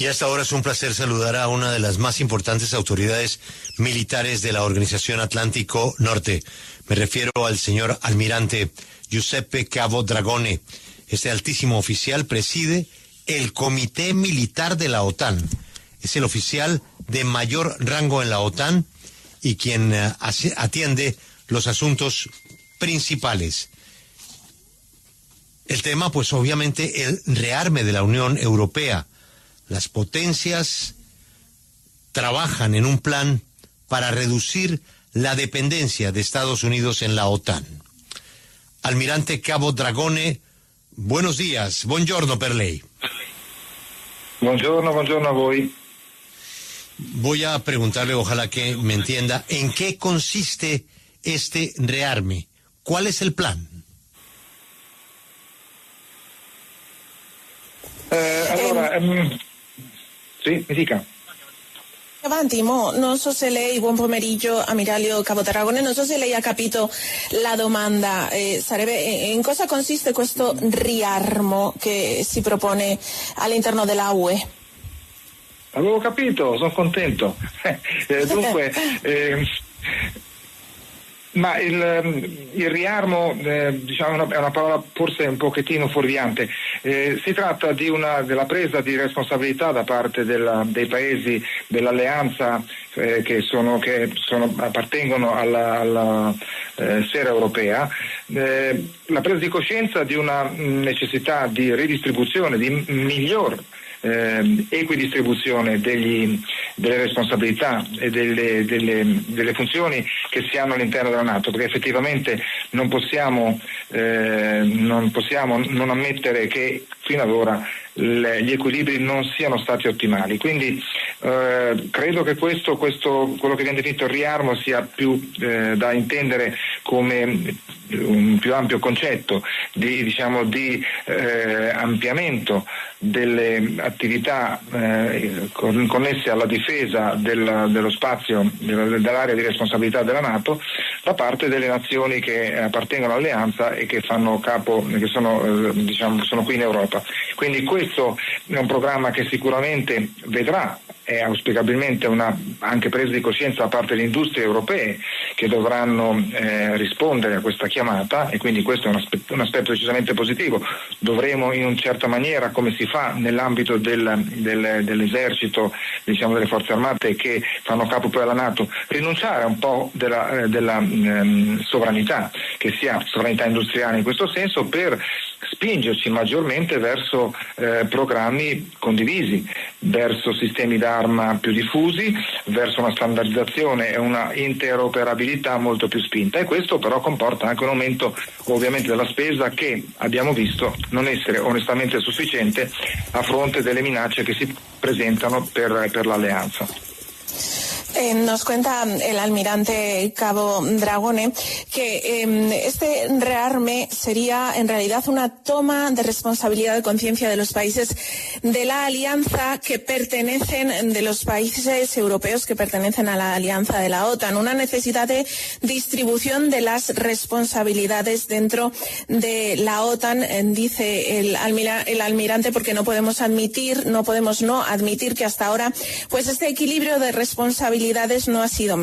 Y hasta ahora es un placer saludar a una de las más importantes autoridades militares de la Organización Atlántico Norte. Me refiero al señor almirante Giuseppe Cavo Dragone. Este altísimo oficial preside el Comité Militar de la OTAN. Es el oficial de mayor rango en la OTAN y quien atiende los asuntos principales. El tema, pues obviamente, el rearme de la Unión Europea. Las potencias trabajan en un plan para reducir la dependencia de Estados Unidos en la OTAN. Almirante Cavo Dragone, buenos días. Buongiorno per lei. Buongiorno a voi. Voy a preguntarle, ojalá que me entienda, ¿en qué consiste este rearme? ¿Cuál es el plan? Sì, mi dica. Avanti, non so se lei, buon pomeriggio, ammiraglio Cavo Dragone, non so se lei ha capito la domanda, sarebbe in cosa consiste questo riarmo che si propone all'interno della UE? Avevo capito, sono contento. Dunque, ma il riarmo, diciamo, è una parola forse un pochettino fuorviante. Si tratta della presa di responsabilità da parte dei paesi dell'alleanza che appartengono alla sfera europea, la presa di coscienza di una necessità di ridistribuzione, di miglior equidistribuzione delle responsabilità e delle funzioni che si hanno all'interno della NATO, perché effettivamente non possiamo non ammettere che fino ad ora gli equilibri non siano stati ottimali. Quindi credo che questo quello che viene definito il riarmo sia più da intendere come un più ampio concetto di ampliamento delle attività connesse alla difesa dello spazio, dell'area di responsabilità della NATO da parte delle nazioni che appartengono all'alleanza e che fanno capo, che sono qui in Europa. Quindi questo è un programma che sicuramente vedrà auspicabilmente una anche presa di coscienza da parte delle industrie europee che dovranno rispondere a questa chiamata, e quindi questo è un aspetto decisamente positivo. Dovremo in una certa maniera, come si fa nell'ambito dell'esercito, diciamo delle forze armate che fanno capo poi alla NATO, rinunciare a un po' della sovranità, che sia sovranità industriale in questo senso, per spingerci maggiormente verso programmi condivisi, verso sistemi d'arma più diffusi, verso una standardizzazione e una interoperabilità molto più spinta, e questo però comporta anche un aumento ovviamente della spesa che abbiamo visto non essere onestamente sufficiente a fronte delle minacce che si presentano per l'alleanza. Nos cuenta el almirante Cavo Dragone que este rearme sería en realidad una toma de responsabilidad de conciencia de los países de la alianza que pertenecen, de los países europeos que pertenecen a la alianza de la OTAN, una necesidad de distribución de las responsabilidades dentro de la OTAN, dice el almirante, porque no podemos no admitir que hasta ahora pues este equilibrio de responsabilidades no ha sido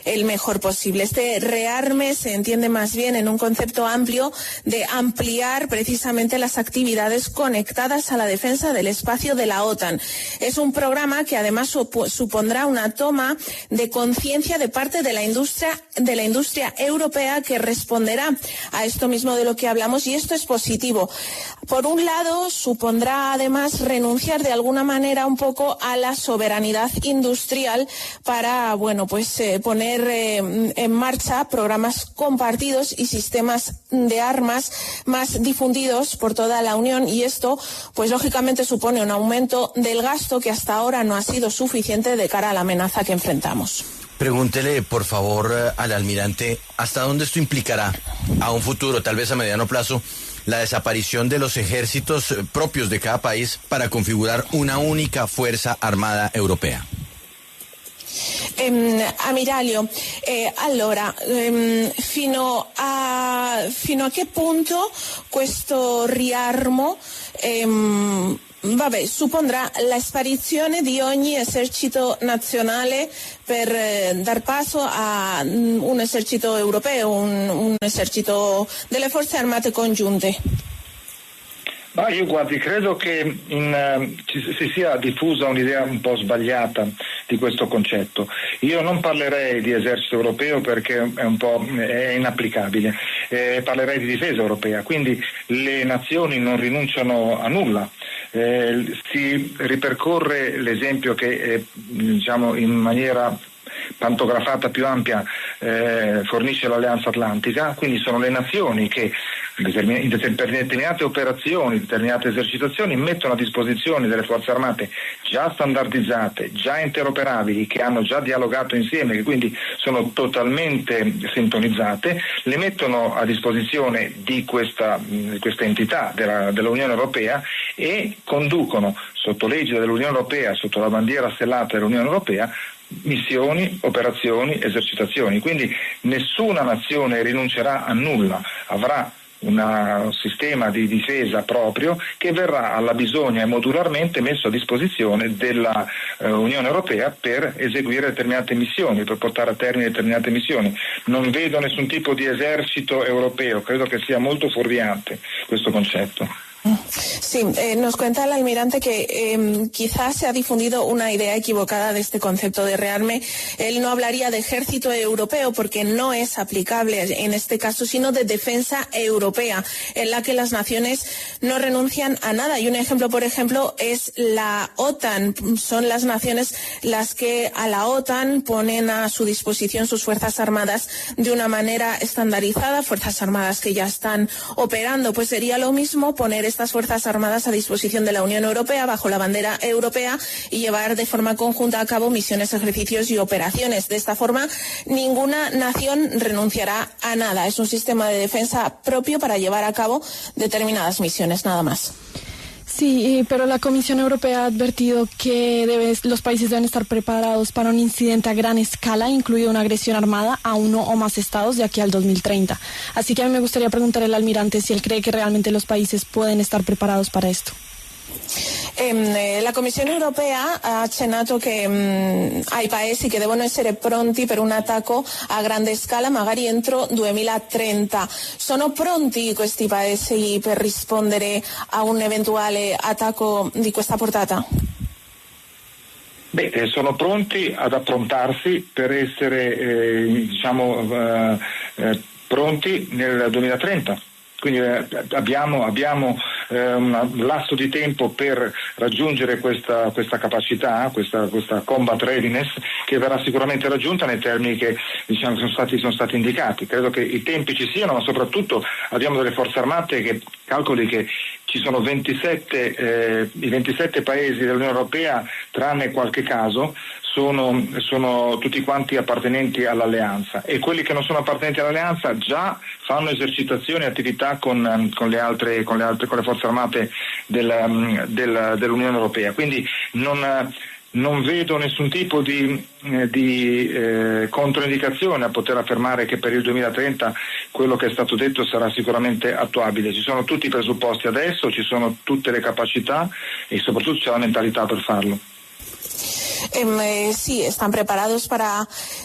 el mejor posible. Este rearme se entiende más bien en un concepto amplio de ampliar precisamente las actividades conectadas a la defensa del espacio de la OTAN. Es un programa que además supondrá una toma de conciencia de parte de la industria europea, que responderá a esto mismo de lo que hablamos, y esto es positivo. Por un lado, supondrá además renunciar de alguna manera un poco a la soberanidad industrial para, poner en marcha programas compartidos y sistemas de armas más difundidos por toda la Unión, y esto, pues lógicamente supone un aumento del gasto que hasta ahora no ha sido suficiente de cara a la amenaza que enfrentamos. Pregúntele, por favor, al almirante, ¿hasta dónde esto implicará a un futuro, tal vez a mediano plazo, la desaparición de los ejércitos propios de cada país para configurar una única fuerza armada europea? Ammiraglio, allora, fino a che punto questo riarmo suppondrà la sparizione di ogni esercito nazionale per dar passo a un esercito europeo, un esercito delle forze armate congiunte. Ma io credo che si sia diffusa un'idea un po' sbagliata di questo concetto. Io non parlerei di esercito europeo perché è inapplicabile, parlerei di difesa europea, quindi le nazioni non rinunciano a nulla. Si ripercorre l'esempio che in maniera pantografata più ampia fornisce l'Alleanza Atlantica, quindi sono le nazioni che in determinate operazioni, determinate esercitazioni mettono a disposizione delle forze armate già standardizzate, già interoperabili, che hanno già dialogato insieme, che quindi sono totalmente sintonizzate, le mettono a disposizione di questa entità dell'Unione Europea e conducono sotto l'egida dell'Unione Europea, sotto la bandiera stellata dell'Unione Europea, missioni, operazioni, esercitazioni. Quindi nessuna nazione rinuncerà a nulla, avrà un sistema di difesa proprio che verrà alla bisogna e modularmente messo a disposizione della Unione Europea per eseguire determinate missioni, per portare a termine determinate missioni. Non vedo nessun tipo di esercito europeo, credo che sia molto fuorviante questo concetto. Sí, nos cuenta el almirante que quizás se ha difundido una idea equivocada de este concepto de rearme. Él no hablaría de ejército europeo porque no es aplicable en este caso, sino de defensa europea, en la que las naciones no renuncian a nada. Y un ejemplo, por ejemplo, es la OTAN. Son las naciones las que a la OTAN ponen a su disposición sus fuerzas armadas de una manera estandarizada, fuerzas armadas que ya están operando. Pues sería lo mismo poner estas fuerzas armadas a disposición de la Unión Europea bajo la bandera europea y llevar de forma conjunta a cabo misiones, ejercicios y operaciones. De esta forma, ninguna nación renunciará a nada. Es un sistema de defensa propio para llevar a cabo determinadas misiones, nada más. Sí, pero la Comisión Europea ha advertido que los países deben estar preparados para un incidente a gran escala, incluido una agresión armada a uno o más estados de aquí al 2030. Así que a mí me gustaría preguntarle al almirante si él cree que realmente los países pueden estar preparados para esto. La Commissione Europea ha accennato che ai paesi che devono essere pronti per un attacco a grande scala, magari entro 2030. Sono pronti questi paesi per rispondere a un eventuale attacco di questa portata? Sono pronti ad approntarsi per essere pronti nel 2030. Quindi abbiamo un lasso di tempo per raggiungere questa capacità, questa combat readiness, che verrà sicuramente raggiunta nei termini che sono stati indicati. Credo che i tempi ci siano, ma soprattutto abbiamo delle forze armate che calcoli che ci sono i 27 paesi dell'Unione Europea, tranne qualche caso, sono tutti quanti appartenenti all'alleanza, e quelli che non sono appartenenti all'alleanza già fanno esercitazioni e attività con le forze armate dell'Unione Europea. Quindi non vedo nessun tipo di controindicazione a poter affermare che per il 2030 quello che è stato detto sarà sicuramente attuabile. Ci sono tutti i presupposti adesso, ci sono tutte le capacità e soprattutto c'è la mentalità per farlo. Sí,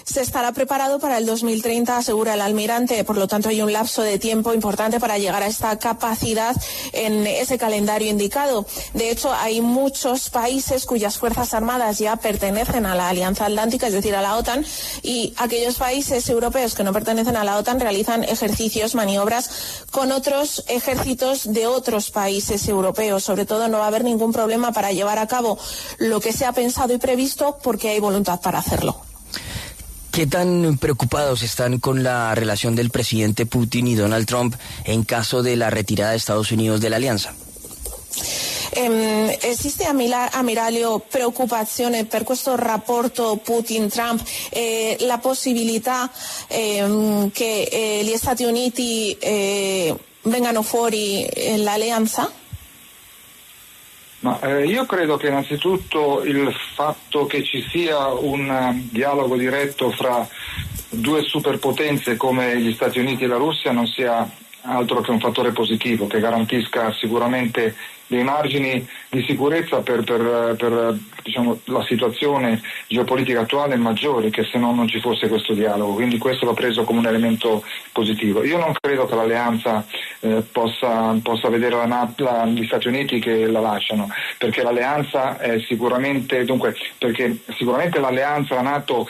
se estará preparado para el 2030, asegura el almirante. Por lo tanto, hay un lapso de tiempo importante para llegar a esta capacidad en ese calendario indicado. De hecho, hay muchos países cuyas fuerzas armadas ya pertenecen a la Alianza Atlántica, es decir, a la OTAN, y aquellos países europeos que no pertenecen a la OTAN realizan ejercicios, maniobras con otros ejércitos de otros países europeos. Sobre todo, no va a haber ningún problema para llevar a cabo lo que se ha pensado y previsto, porque hay voluntad para hacerlo. ¿Qué tan preocupados están con la relación del presidente Putin y Donald Trump en caso de la retirada de Estados Unidos de la alianza? Esiste, ammiraglio, preoccupazione per questo rapporto Putin-Trump, la possibilità che gli Stati Uniti vengano fuori l'alleanza? Io credo che innanzitutto il fatto che ci sia un dialogo diretto fra due superpotenze come gli Stati Uniti e la Russia non sia altro che un fattore positivo che garantisca sicuramente dei margini di sicurezza per diciamo, la situazione geopolitica attuale maggiori che se no non ci fosse questo dialogo, quindi questo l'ho preso come un elemento positivo. Io non credo che l'alleanza possa vedere gli Stati Uniti che la lasciano, perché l'alleanza è sicuramente, perché sicuramente l'alleanza, la NATO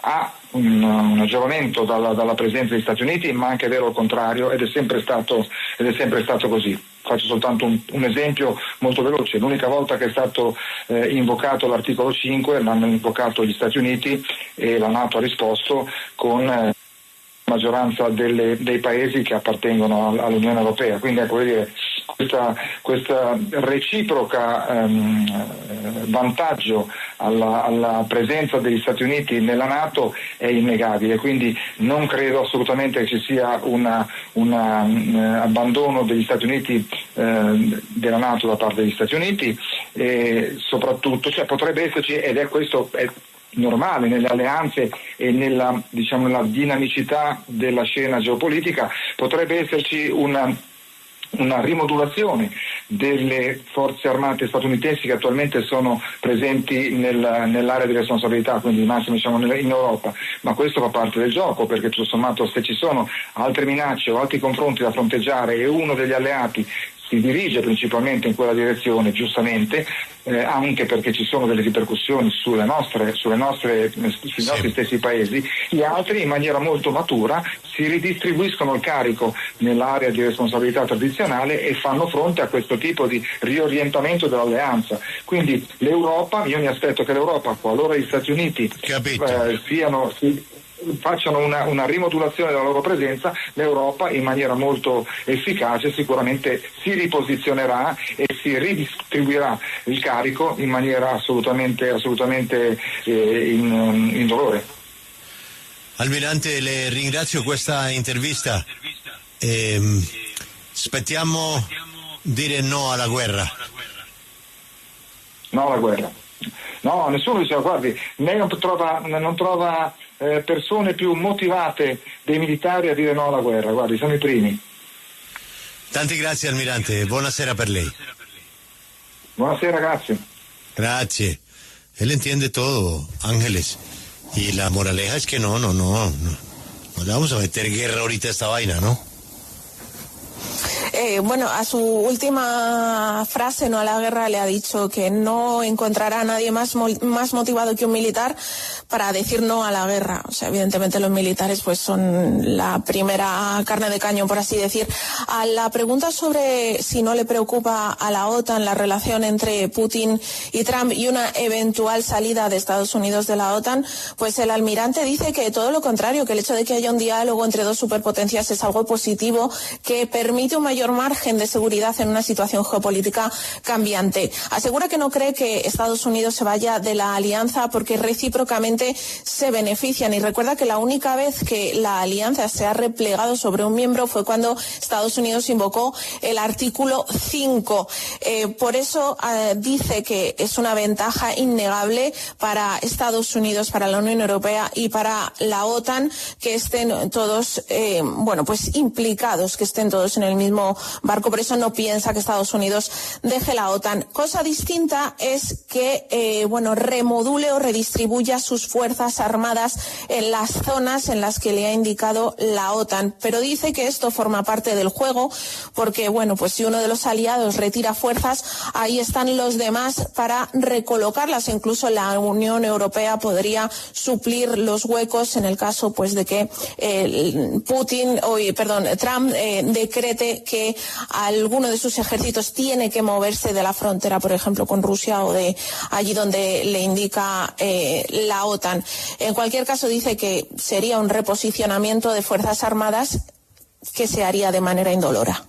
ha un aggiornamento dalla presenza degli Stati Uniti, ma anche è vero il contrario, ed è sempre stato così. Faccio soltanto un esempio molto veloce. L'unica volta che è stato invocato l'articolo 5 l'hanno invocato gli Stati Uniti e la NATO ha risposto con maggioranza dei paesi che appartengono all'Unione Europea. Quindi ecco, questa reciproca vantaggio alla presenza degli Stati Uniti nella NATO è innegabile, quindi non credo assolutamente che ci sia un abbandono degli Stati Uniti della NATO da parte degli Stati Uniti, e soprattutto potrebbe esserci, ed è questo è normale nelle alleanze e nella dinamicità della scena geopolitica, potrebbe esserci una rimodulazione delle forze armate statunitensi che attualmente sono presenti nell'area di responsabilità, quindi massimo in Europa, ma questo fa parte del gioco, perché tutto sommato se ci sono altre minacce o altri confronti da fronteggiare e uno degli alleati si dirige principalmente in quella direzione, giustamente, anche perché ci sono delle ripercussioni sui nostri stessi paesi, gli altri in maniera molto matura si ridistribuiscono il carico nell'area di responsabilità tradizionale e fanno fronte a questo tipo di riorientamento dell'alleanza. Quindi l'Europa, io mi aspetto che l'Europa, qualora gli Stati Uniti facciano una rimodulazione della loro presenza, l'Europa in maniera molto efficace sicuramente si riposizionerà e si ridistribuirà il carico in maniera assolutamente indolore. Almirante, le ringrazio questa intervista. Aspettiamo dire no alla guerra. No alla guerra. No, nessuno diceva, guardi, lei non trova persone più motivate dei militari a dire no alla guerra, guardi, sono i primi. Tanti grazie, Almirante, buonasera per lei. Buonasera, grazie. Grazie. Él entiende todo, Ángeles. Y la moraleja es que no le vamos a meter guerra ahorita a esta vaina, ¿no? Bueno, a su última frase, no a la guerra, le ha dicho que no encontrará a nadie más motivado que un militar para decir no a la guerra. O sea, evidentemente los militares pues son la primera carne de cañón, por así decir. A la pregunta sobre si no le preocupa a la OTAN la relación entre Putin y Trump y una eventual salida de Estados Unidos de la OTAN, pues el almirante dice que todo lo contrario, que el hecho de que haya un diálogo entre dos superpotencias es algo positivo, que permite un mayor margen de seguridad en una situación geopolítica cambiante. Asegura que no cree que Estados Unidos se vaya de la alianza porque recíprocamente se benefician, y recuerda que la única vez que la alianza se ha replegado sobre un miembro fue cuando Estados Unidos invocó el artículo 5. Por eso dice que es una ventaja innegable para Estados Unidos, para la Unión Europea y para la OTAN que estén todos pues implicados, que estén todos en el mismo barco. Por eso no piensa que Estados Unidos deje la OTAN. Cosa distinta es que remodule o redistribuya sus fuerzas armadas en las zonas en las que le ha indicado la OTAN, pero dice que esto forma parte del juego porque pues si uno de los aliados retira fuerzas, ahí están los demás para recolocarlas. Incluso la Unión Europea podría suplir los huecos en el caso pues de que Trump decrete que alguno de sus ejércitos tiene que moverse de la frontera, por ejemplo, con Rusia o de allí donde le indica la OTAN. En cualquier caso, dice que sería un reposicionamiento de fuerzas armadas que se haría de manera indolora.